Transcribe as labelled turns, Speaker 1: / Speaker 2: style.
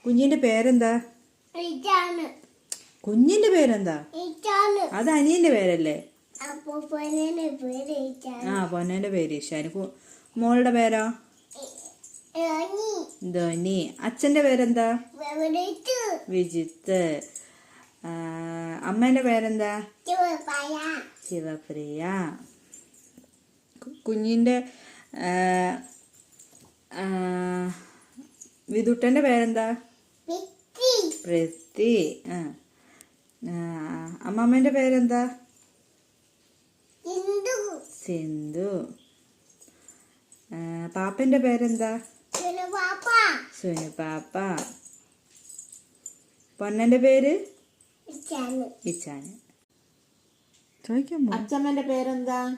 Speaker 1: കുഞ്ഞിന്റെ പേരെന്താ? കുഞ്ഞിന്റെ പേരെന്താ? അത് അനിയന്റെ പേരല്ലേ? ആ, പൊന്നേന്റെ പേര് ഇഷാന്. മോളുടെ പേരോ? ധോനി. അച്ഛന്റെ പേരെന്താ? വിജിത്ത്. അമ്മേന്റെ പേരെന്താ? ശിവപ്രിയ. കുഞ്ഞിന്റെ വിദുട്ടന്റെ പേരെന്താ? പൃഥ്വി. അമ്മമ്മേന്റെ പേരെന്താ? സിന്ധു. പാപ്പന്റെ പേരെന്താ? സുനുപാപ്പ. പൊന്നന്റെ പേര്? ഇച്ചാന്. ചോദിക്കാമോ? അച്ഛമ്മന്റെ പേരെന്താ?